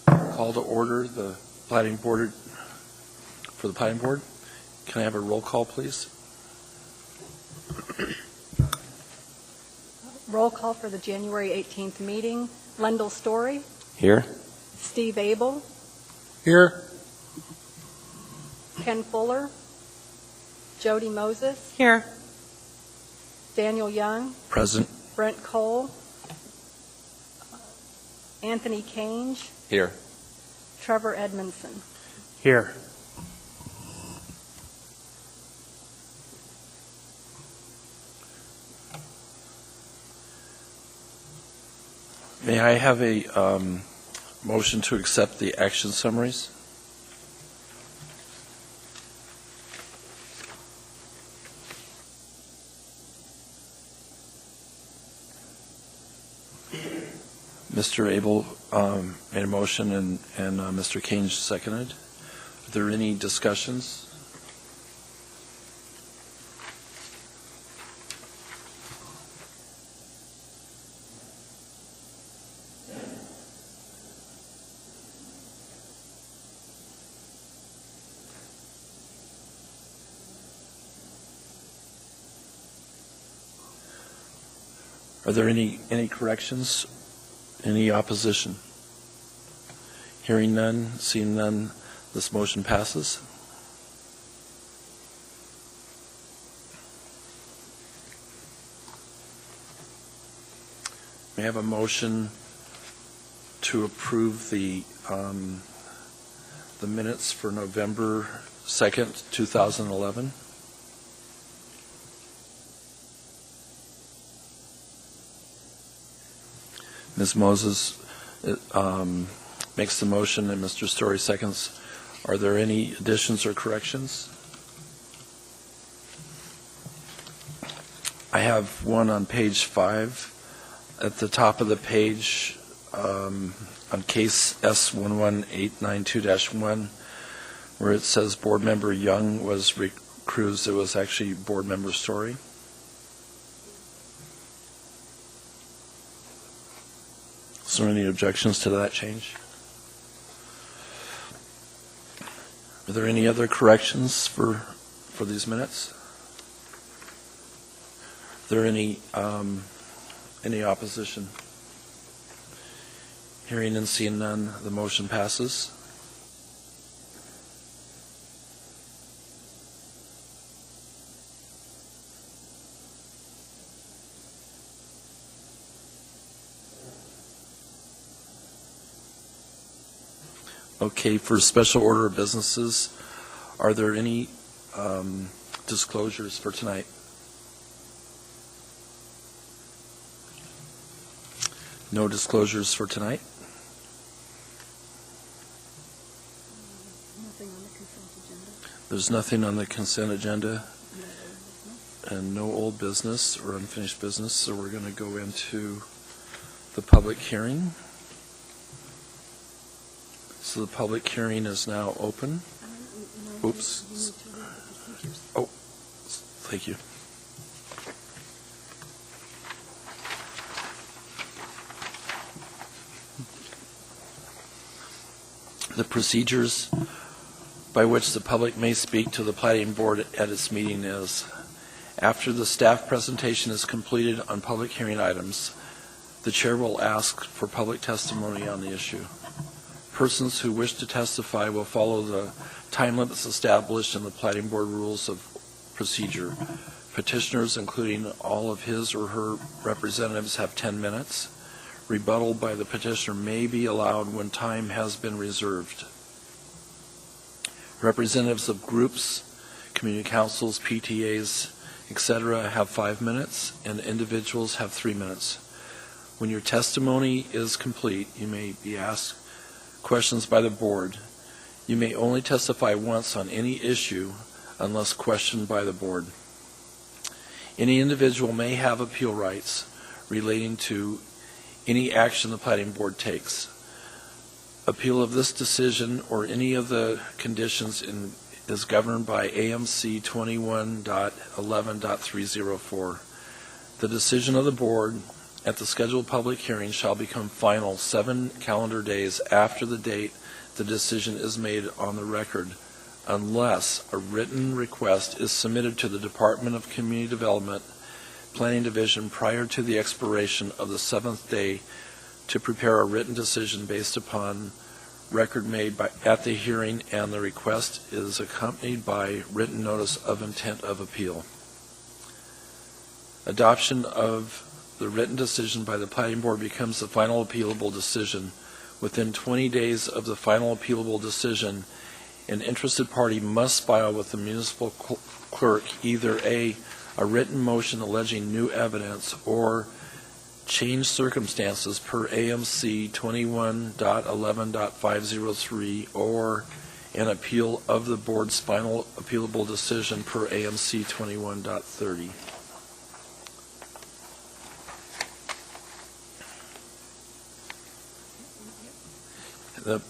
Call to order the Platting Board for the Platting Board. Can I have a roll call, please? Roll call for the January 18th meeting. Lendl Story. Here. Steve Abel. Here. Ken Fuller. Jody Moses. Here. Daniel Young. Present. Brent Cole. Anthony Cange. Here. Trevor Edmondson. Here. May I have a motion to accept the action summaries? Mr. Abel made a motion and Mr. Cange seconded. Are there any discussions? Are there any corrections? Any opposition? Hearing none, seeing none, this motion passes. May I have a motion to approve the minutes for November 2nd, 2011? Ms. Moses makes the motion and Mr. Story seconds. Are there any additions or corrections? I have one on page 5. At the top of the page, on case S11892-1, where it says Board Member Young was recused, it was actually Board Member Story. Is there any objections to that change? Are there any other corrections for these minutes? Are there any opposition? Hearing and seeing none, the motion passes. Okay, for special order of businesses, are there any disclosures for tonight? No disclosures for tonight? Nothing on the consent agenda. There's nothing on the consent agenda and no old business or unfinished business, so we're going to go into the public hearing. So the public hearing is now open. Oops. Oh, thank you. The procedures by which the public may speak to the Platting Board at its meeting is, after the staff presentation is completed on public hearing items, the chair will ask for public testimony on the issue. Persons who wish to testify will follow the time limits established in the Platting Board rules of procedure. Petitioners, including all of his or her representatives, have 10 minutes. Rebuttal by the petitioner may be allowed when time has been reserved. Representatives of groups, community councils, PTAs, etc. have 5 minutes, and individuals have 3 minutes. When your testimony is complete, you may be asked questions by the board. You may only testify once on any issue unless questioned by the board. Any individual may have appeal rights relating to any action the Platting Board takes. Appeal of this decision or any of the conditions is governed by AMC 21.11.304. The decision of the board at the scheduled public hearing shall become final 7 calendar days after the date the decision is made on the record, unless a written request is submitted to the Department of Community Development Planning Division prior to the expiration of the 7th day to prepare a written decision based upon record made at the hearing, and the request is accompanied by written notice of intent of appeal. Adoption of the written decision by the Platting Board becomes the final appealable decision. Within 20 days of the final appealable decision, an interested party must file with the municipal clerk either a written motion alleging new evidence or changed circumstances per AMC 21.11.503, or an appeal of the board's final appealable decision per AMC 21.30. The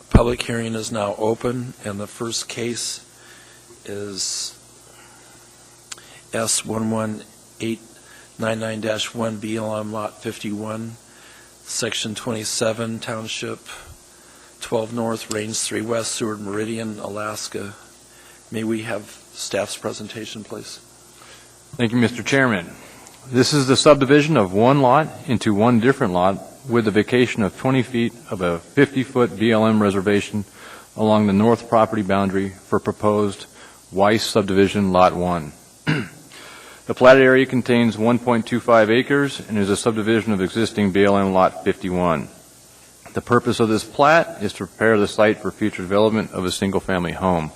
public hearing is now open, and the first case is S11899-1 BLM Lot 51, Section 27, Township 12 North, Range 3 West, Seward Meridian, Alaska. May we have staff's presentation, please? Thank you, Mr. Chairman. This is the subdivision of one lot into one different lot with a vacation of 20 feet of a 50-foot BLM reservation along the north property boundary for proposed Weiss subdivision Lot 1. The platted area contains 1.25 acres and is a subdivision of existing BLM Lot 51. The purpose of this plat is to prepare the site for future development of a single-family home.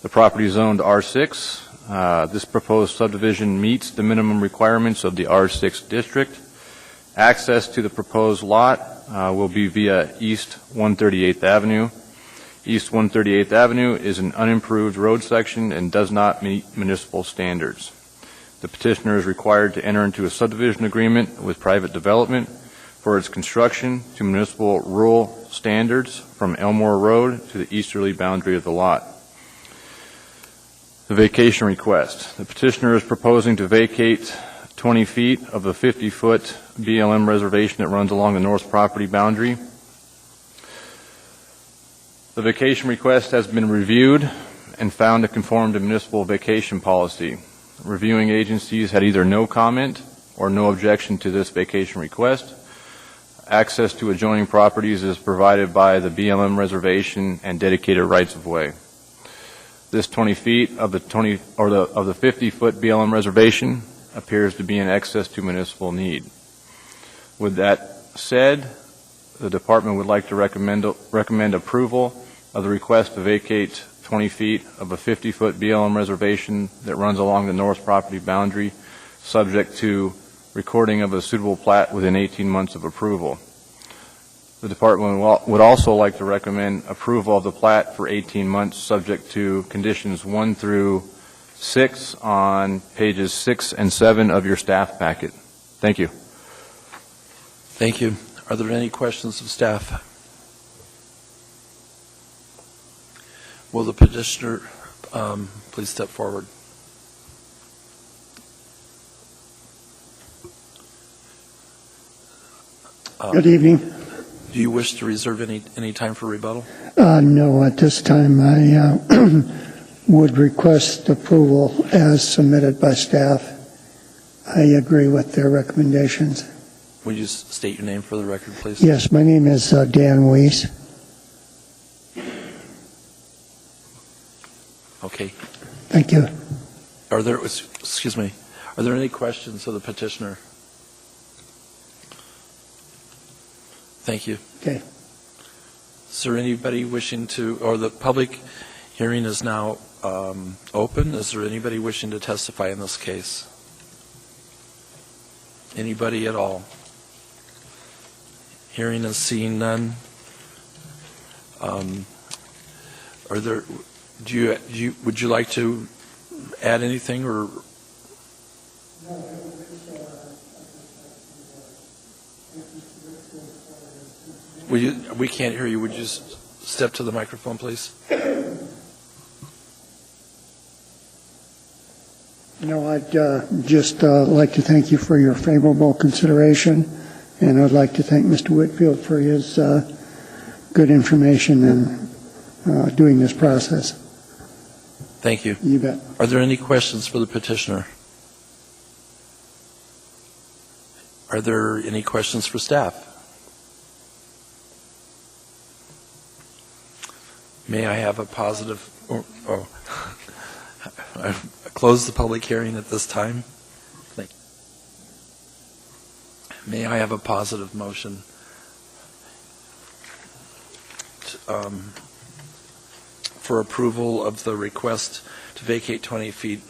The property is zoned R6. This proposed subdivision meets the minimum requirements of the R6 district. Access to the proposed lot will be via East 138th Avenue. East 138th Avenue is an unimproved road section and does not meet municipal standards. The petitioner is required to enter into a subdivision agreement with private development for its construction to municipal rural standards from Elmore Road to the easterly boundary of the lot. The vacation request. The petitioner is proposing to vacate 20 feet of the 50-foot BLM reservation that runs along the north property boundary. The vacation request has been reviewed and found to conform to municipal vacation policy. Reviewing agencies had either no comment or no objection to this vacation request. Access to adjoining properties is provided by the BLM reservation and dedicated rights-of-way. This 20 feet of the 50-foot BLM reservation appears to be in excess to municipal need. With that said, the department would like to recommend approval of the request to vacate 20 feet of a 50-foot BLM reservation that runs along the north property boundary, subject to recording of a suitable plat within 18 months of approval. The department would also like to recommend approval of the plat for 18 months, subject to conditions 1 through 6 on pages 6 and 7 of your staff packet. Thank you. Thank you. Are there any questions of staff? Will the petitioner please step forward? Good evening. Do you wish to reserve any time for rebuttal? No, at this time I would request approval as submitted by staff. I agree with their recommendations. Would you state your name for the record, please? Yes, my name is Dan Weiss. Okay. Thank you. Are there any questions of the petitioner? Thank you. Okay. Is there anybody wishing to, or the public hearing is now open. Is there anybody wishing to testify in this case? Anybody at all? Hearing and seeing none. Are there? Would you like to add anything, or? We can't hear you. Would you just step to the microphone, please? I'd just like to thank you for your favorable consideration, and I'd like to thank Mr. Whitfield for his good information in doing this process. Thank you. You bet. Are there any questions for the petitioner? Are there any questions for staff? May I have a positive, I close the public hearing at this time. Thank you. May I have a positive motion for approval of the request to vacate 20 feet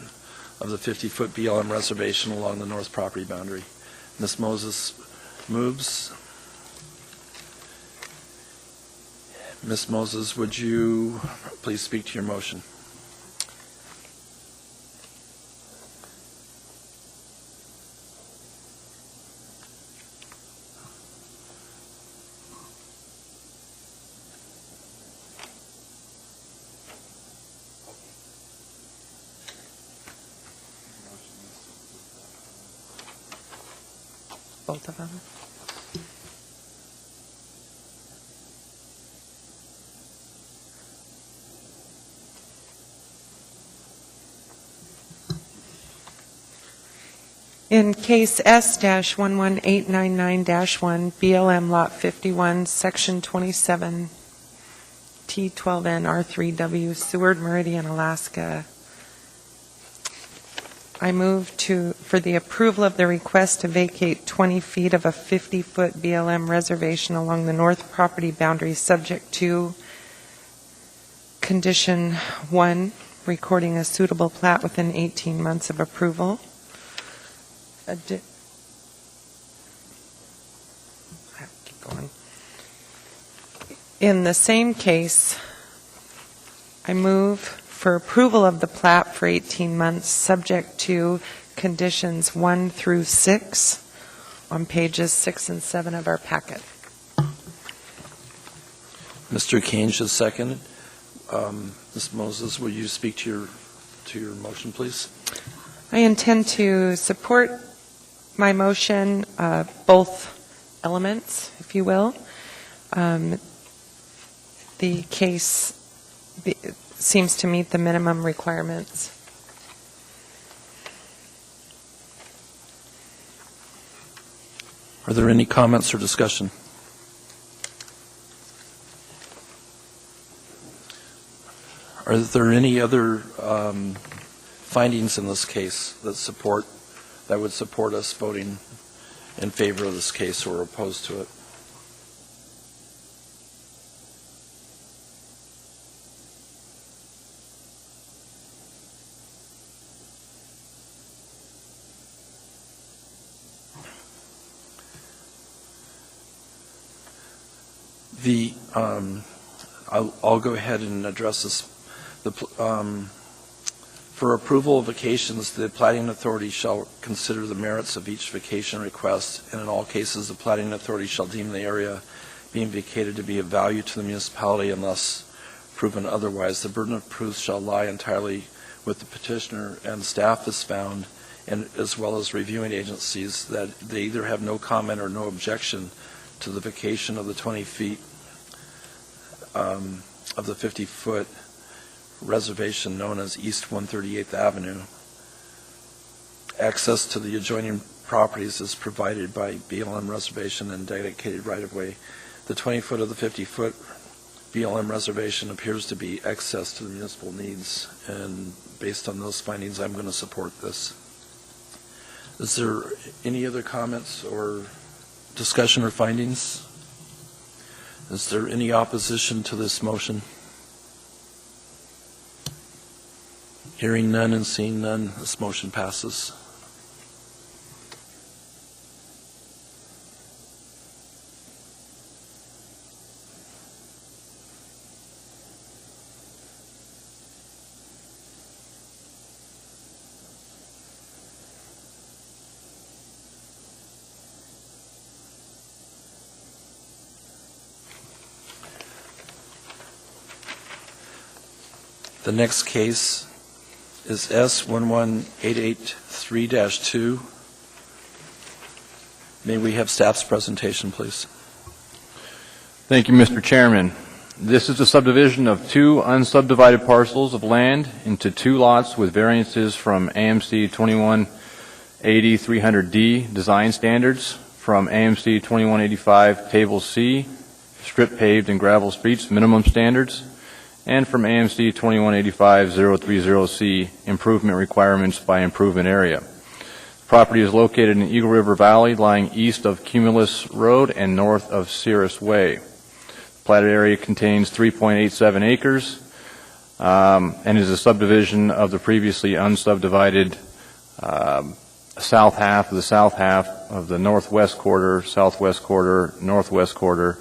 of the 50-foot BLM reservation along the north property boundary? Ms. Moses moves. Ms. Moses, would you please speak to your motion? Both of them? In case S-11899-1, BLM Lot 51, Section 27, T12N R3W, Seward Meridian, Alaska, I move for the approval of the request to vacate 20 feet of a 50-foot BLM reservation along the north property boundary, subject to Condition 1, recording a suitable plat within 18 months of approval. I have to keep going. In the same case, I move for approval of the plat for 18 months, subject to conditions 1 through 6 on pages 6 and 7 of our packet. Mr. Kange is second. Ms. Moses, will you speak to your motion, please? I intend to support my motion, both elements, if you will. The case seems to meet the minimum requirements. Are there any comments or discussion? Are there any other findings in this case that would support us voting in favor of this case or opposed to it? I'll go ahead and address this. For approval of vacations, the Platting Authority shall consider the merits of each vacation request, and in all cases, the Platting Authority shall deem the area being vacated to be of value to the municipality unless proven otherwise. The burden of proof shall lie entirely with the petitioner, and staff has found, and as well as reviewing agencies, that they either have no comment or no objection to the vacation of the 20 feet of the 50-foot reservation known as East 138th Avenue. Access to the adjoining properties is provided by BLM reservation and dedicated right-of-way. The 20-foot of the 50-foot BLM reservation appears to be access to the municipal needs, and based on those findings, I'm going to support this. Is there any other comments or discussion or findings? Is there any opposition to this motion? Hearing none and seeing none, this motion passes. The next case is S11883-2. May we have staff's presentation, please? Thank you, Mr. Chairman. This is a subdivision of two unsubdivided parcels of land into two lots with variances from AMC 2180-300D design standards, from AMC 2185 Table C, strip paved and gravel streets minimum standards, and from AMC 2185-030C improvement requirements by improvement area. The property is located in Eagle River Valley, lying east of Cumulus Road and north of Cirrus Way. The platted area contains 3.87 acres and is a subdivision of the previously unsubdivided south half of the northwest quarter, southwest quarter, northwest quarter,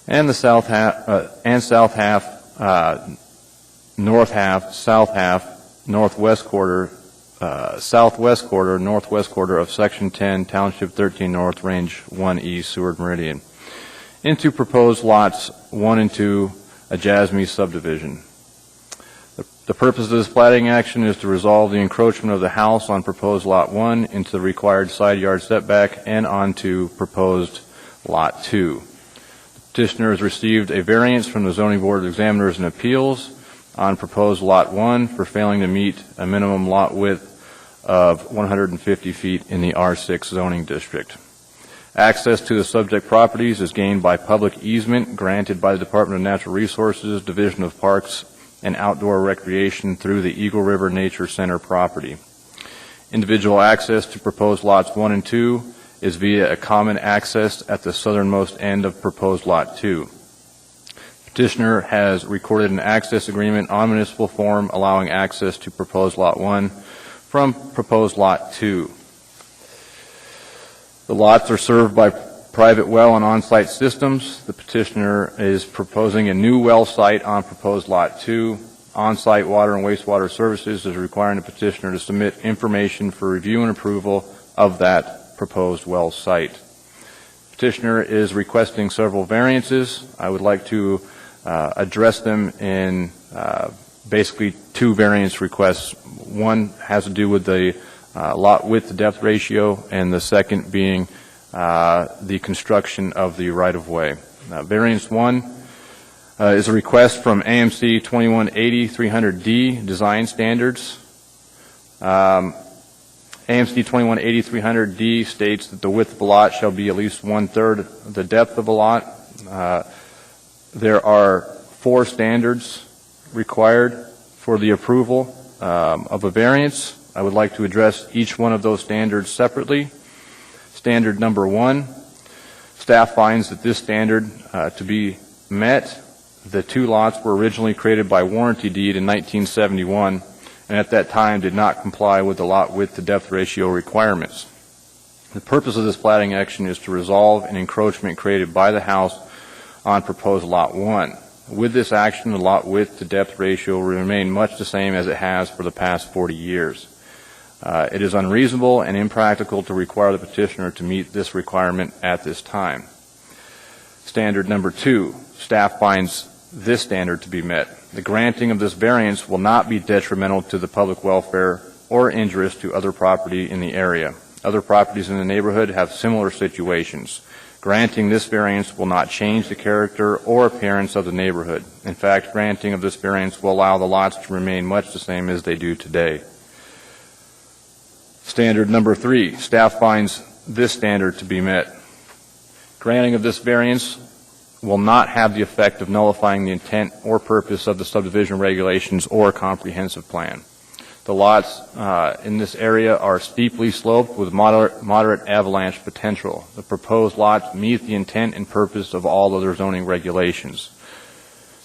and the south half, north half, south half, northwest quarter, southwest quarter, northwest quarter of Section 10, Township 13 North, Range 1E, Seward Meridian, into proposed lots 1 and 2, a Jasmine subdivision. The purpose of this platting action is to resolve the encroachment of the house on proposed Lot 1 into the required side yard setback and onto proposed Lot 2. The petitioner has received a variance from the Zoning Board of Examiners and Appeals on proposed Lot 1 for failing to meet a minimum lot width of 150 feet in the R6 zoning district. Access to the subject properties is gained by public easement granted by the Department of Natural Resources, Division of Parks and Outdoor Recreation through the Eagle River Nature Center property. Individual access to proposed lots 1 and 2 is via a common access at the southernmost end of proposed Lot 2. Petitioner has recorded an access agreement on municipal form allowing access to proposed Lot 1 from proposed Lot 2. The lots are served by private well and on-site systems. The petitioner is proposing a new well site on proposed Lot 2. On-site water and wastewater services is requiring the petitioner to submit information for review and approval of that proposed well site. Petitioner is requesting several variances. I would like to address them in basically two variance requests. One has to do with the lot width to depth ratio, and the second being the construction of the right-of-way. Variance 1 is a request from AMC 2180-300D design standards. AMC 2180-300D states that the width of a lot shall be at least 1/3 the depth of a lot. There are 4 standards required for the approval of a variance. I would like to address each one of those standards separately. Standard number 1, staff finds that this standard to be met. The two lots were originally created by warranty deed in 1971, and at that time did not comply with the lot width to depth ratio requirements. The purpose of this platting action is to resolve an encroachment created by the house on proposed Lot 1. With this action, the lot width to depth ratio will remain much the same as it has for the past 40 years. It is unreasonable and impractical to require the petitioner to meet this requirement at this time. Standard number 2, staff finds this standard to be met. The granting of this variance will not be detrimental to the public welfare or injurious to other property in the area. Other properties in the neighborhood have similar situations. Granting this variance will not change the character or appearance of the neighborhood. In fact, granting of this variance will allow the lots to remain much the same as they do today. Standard number 3, staff finds this standard to be met. Granting of this variance will not have the effect of nullifying the intent or purpose of the subdivision regulations or comprehensive plan. The lots in this area are steeply sloped with moderate avalanche potential. The proposed lots meet the intent and purpose of all other zoning regulations.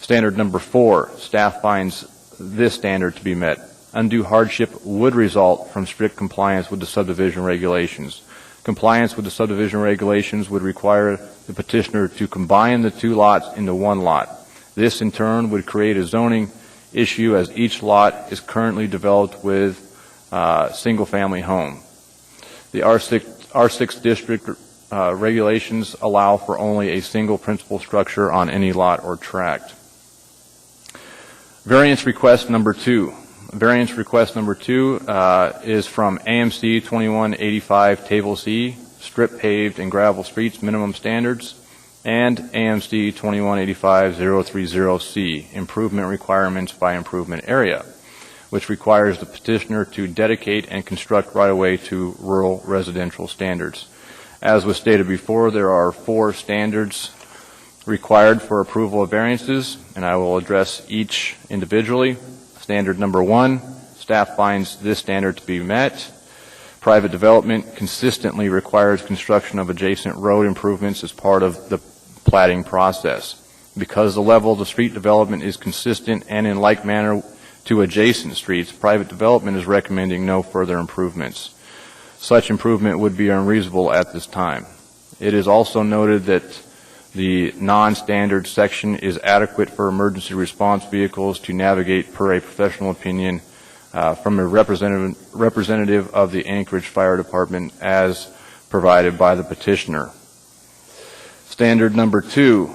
Standard number 4, staff finds this standard to be met. Undue hardship would result from strict compliance with the subdivision regulations. Compliance with the subdivision regulations would require the petitioner to combine the two lots into one lot. This, in turn, would create a zoning issue as each lot is currently developed with single-family home. The R6 district regulations allow for only a single principal structure on any lot or tract. Variance request number 2. Variance request number 2 is from AMC 2185 Table C, strip paved and gravel streets minimum standards, and AMC 2185-030C, improvement requirements by improvement area, which requires the petitioner to dedicate and construct right-of-way to rural residential standards. As was stated before, there are 4 standards required for approval of variances, and I will address each individually. Standard number 1, staff finds this standard to be met. Private development consistently requires construction of adjacent road improvements as part of the platting process. Because the level of the street development is consistent and in like manner to adjacent streets, private development is recommending no further improvements. Such improvement would be unreasonable at this time. It is also noted that the non-standard section is adequate for emergency response vehicles to navigate per a professional opinion from a representative of the Anchorage Fire Department as provided by the petitioner. Standard number 2,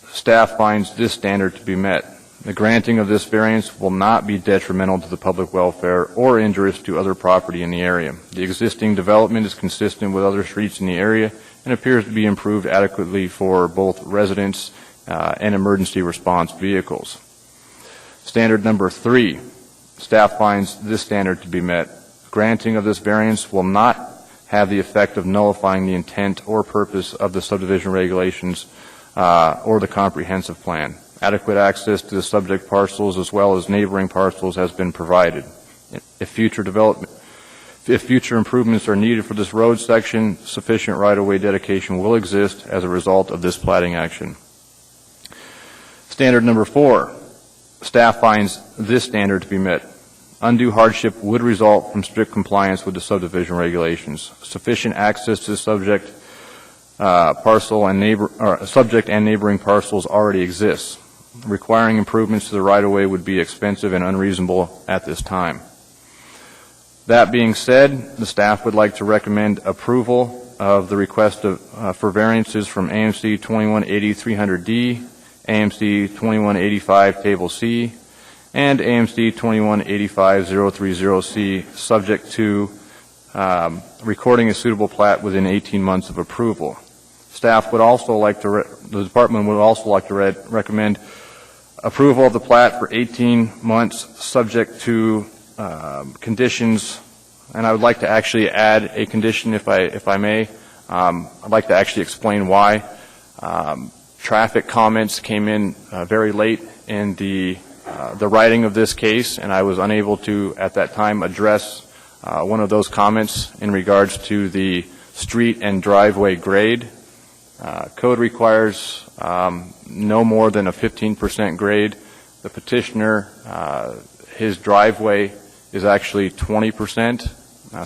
staff finds this standard to be met. The granting of this variance will not be detrimental to the public welfare or injurious to other property in the area. The existing development is consistent with other streets in the area and appears to be improved adequately for both residents and emergency response vehicles. Standard number 3, staff finds this standard to be met. Granting of this variance will not have the effect of nullifying the intent or purpose of the subdivision regulations or the comprehensive plan. Adequate access to the subject parcels as well as neighboring parcels has been provided. If future improvements are needed for this road section, sufficient right-of-way dedication will exist as a result of this platting action. Standard number 4, staff finds this standard to be met. Undue hardship would result from strict compliance with the subdivision regulations. Sufficient access to the subject and neighboring parcels already exists. Requiring improvements to the right-of-way would be expensive and unreasonable at this time. That being said, the staff would like to recommend approval of the request for variances from AMC 2180-300D, AMC 2185 Table C, and AMC 2185-030C, subject to recording a suitable plat within 18 months of approval. Staff would also like to, the department would also like to recommend approval of the plat for 18 months, subject to conditions, and I would like to actually add a condition, if I may. I'd like to actually explain why. Traffic comments came in very late in the writing of this case, and I was unable to, at that time, address one of those comments in regards to the street and driveway grade. Code requires no more than a 15% grade. The petitioner, his driveway is actually 20%.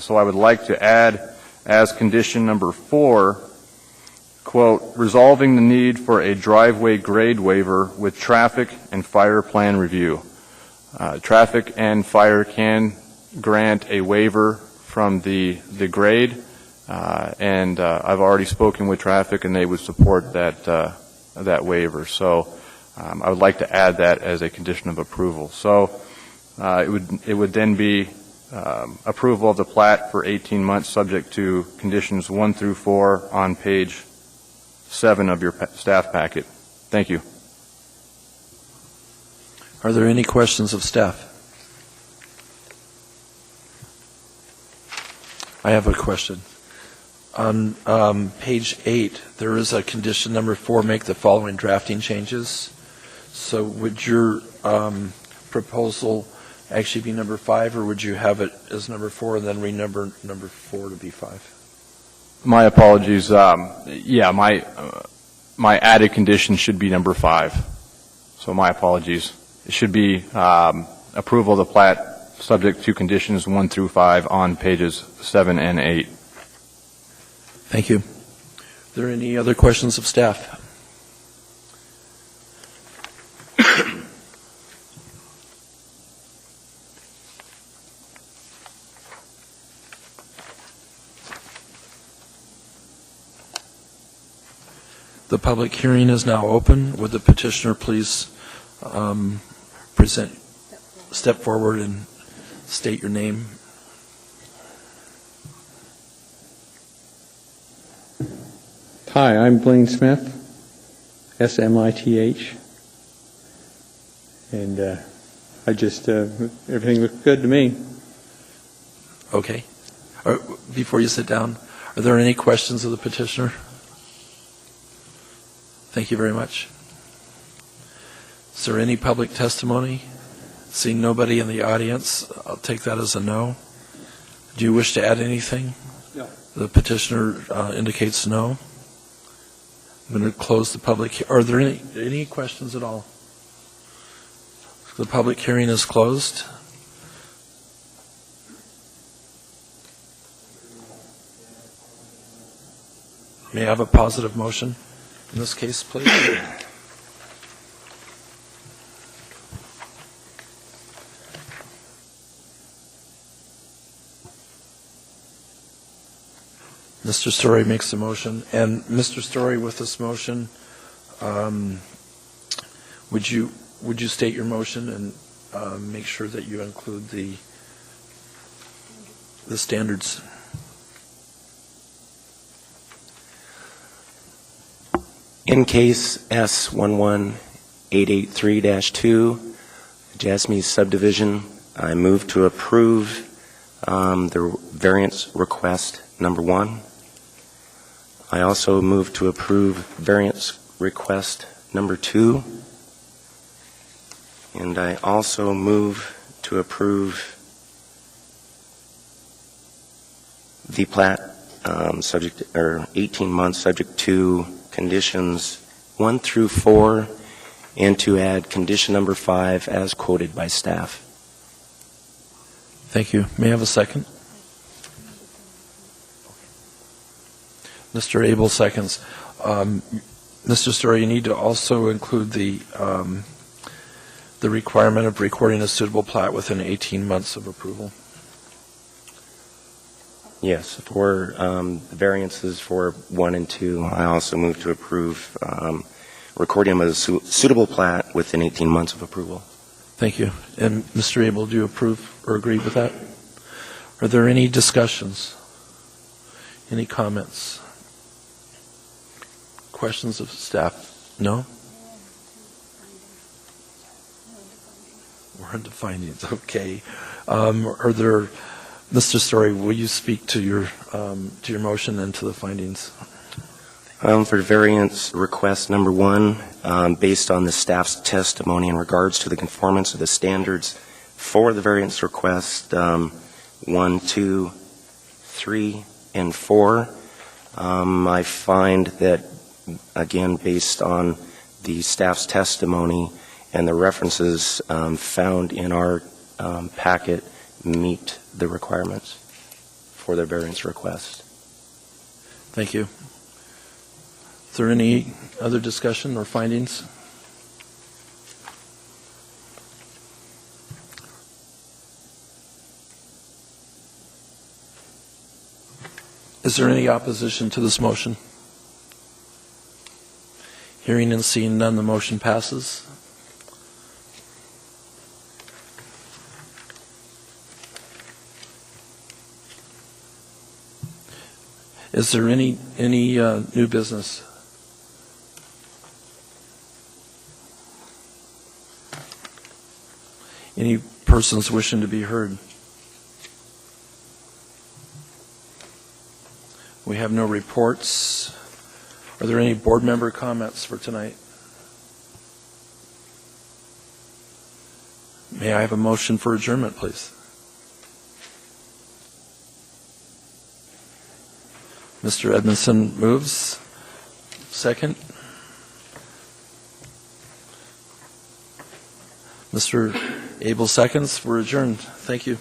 So I would like to add as condition number 4, quote, resolving the need for a driveway grade waiver with traffic and fire plan review. Traffic and fire can grant a waiver from the grade, and I've already spoken with traffic, and they would support that waiver. So I would like to add that as a condition of approval. So it would then be approval of the plat for 18 months, subject to conditions 1 through 4 on page 7 of your staff packet. Thank you. Are there any questions of staff? I have a question. On page 8, there is a condition number 4, make the following drafting changes. So would your proposal actually be number 5, or would you have it as number 4 and then renumber number 4 to be 5? My apologies. Yeah, my added condition should be number 5. So my apologies. It should be approval of the plat subject to conditions 1 through 5 on pages 7 and 8. Thank you. Are there any other questions of staff? The public hearing is now open. Would the petitioner please present? step forward and state your name. Hi, I'm Blaine Smith, S-M-I-T-H, and everything looked good to me. Okay. Before you sit down, are there any questions of the petitioner? Thank you very much. Is there any public testimony? Seeing nobody in the audience, I'll take that as a no. Do you wish to add anything? No. The petitioner indicates no. I'm going to close the public. Are there any questions at all? The public hearing is closed. May I have a positive motion in this case, please? Mr. Story makes the motion. And Mr. Story, with this motion, would you state your motion and make sure that you include the standards? In case S11883-2, Jasmine subdivision, I move to approve the variance request number 1. I also move to approve variance request number 2. And I also move to approve the plat subject, or 18 months subject to conditions 1 through 4, and to add condition number 5 as quoted by staff. Thank you. May I have a second? Mr. Abel seconds. Mr. Story, you need to also include the requirement of recording a suitable plat within 18 months of approval. Yes, for the variances for 1 and 2, I also move to approve recording of a suitable plat within 18 months of approval. Thank you. And Mr. Abel, do you approve or agree with that? Are there any discussions? Any comments? Questions of staff? No? We're into findings. Okay. Are there, Mr. Story, will you speak to your motion and to the findings? For variance request number 1, based on the staff's testimony in regards to the conformance of the standards for the variance request 1, 2, 3, and 4, I find that, again, based on the staff's testimony and the references found in our packet, meet the requirements for the variance request. Thank you. Is there any other discussion or findings? Is there any opposition to this motion? Hearing and seeing none, the motion passes. Is there any new business? Any persons wishing to be heard? We have no reports. Are there any board member comments for tonight? May I have a motion for adjournment, please? Mr. Edmondson moves. Second. Mr. Abel seconds. We're adjourned. Thank you.